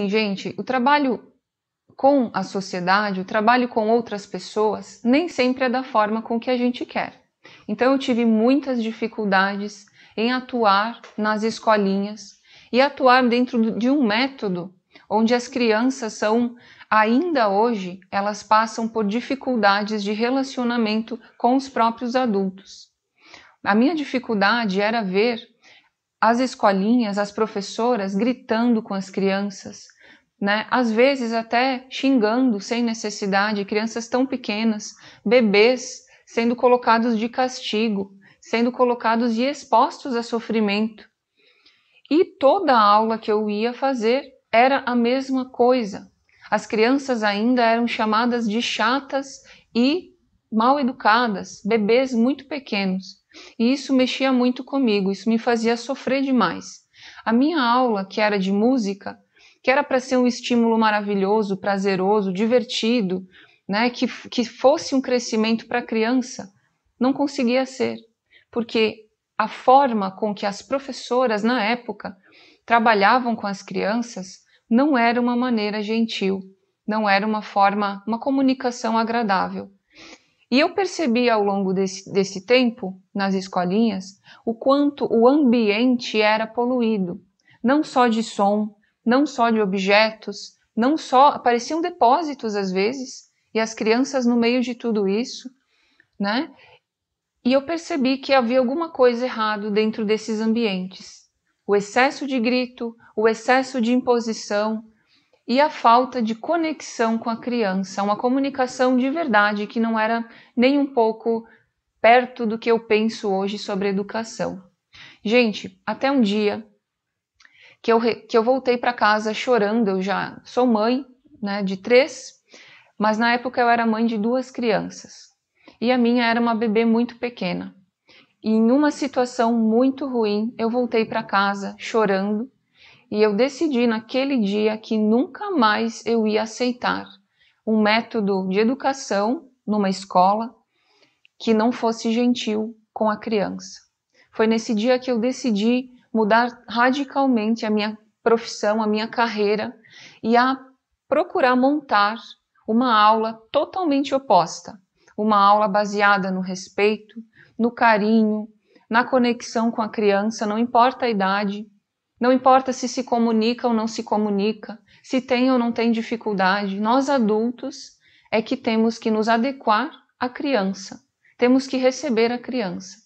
Gente, o trabalho com a sociedade, o trabalho com outras pessoas, nem sempre é da forma com que a gente quer. Então eu tive muitas dificuldades em atuar nas escolinhas e atuar dentro de um método onde as crianças são, ainda hoje, elas passam por dificuldades de relacionamento com os próprios adultos. A minha dificuldade era ver as escolinhas, as professoras gritando com as crianças, né? Às vezes até xingando sem necessidade, crianças tão pequenas, bebês sendo colocados de castigo, sendo colocados e expostos a sofrimento. E toda a aula que eu ia fazer era a mesma coisa. As crianças ainda eram chamadas de chatas e mal educadas, bebês muito pequenos. E isso mexia muito comigo, isso me fazia sofrer demais. A minha aula, que era de música, que era para ser um estímulo maravilhoso, prazeroso, divertido, né, que fosse um crescimento para a criança, não conseguia ser, porque a forma com que as professoras na época trabalhavam com as crianças não era uma maneira gentil, não era uma forma, uma comunicação agradável. E eu percebi ao longo desse tempo, nas escolinhas, o quanto o ambiente era poluído, não só de som, não só de objetos, não só, apareciam depósitos às vezes, e as crianças no meio de tudo isso, né? E eu percebi que havia alguma coisa errada dentro desses ambientes. O excesso de grito, o excesso de imposição e a falta de conexão com a criança, uma comunicação de verdade que não era nem um pouco perto do que eu penso hoje sobre educação. Gente, até um dia que eu voltei para casa chorando, eu já sou mãe, né, de 3, mas na época eu era mãe de 2 crianças. E a minha era uma bebê muito pequena. E em uma situação muito ruim, eu voltei para casa chorando e eu decidi naquele dia que nunca mais eu ia aceitar um método de educação numa escola que não fosse gentil com a criança. Foi nesse dia que eu decidi mudar radicalmente a minha profissão, a minha carreira e a procurar montar uma aula totalmente oposta. Uma aula baseada no respeito, no carinho, na conexão com a criança, não importa a idade, não importa se comunica ou não se comunica, se tem ou não tem dificuldade, nós adultos é que temos que nos adequar à criança, temos que receber a criança.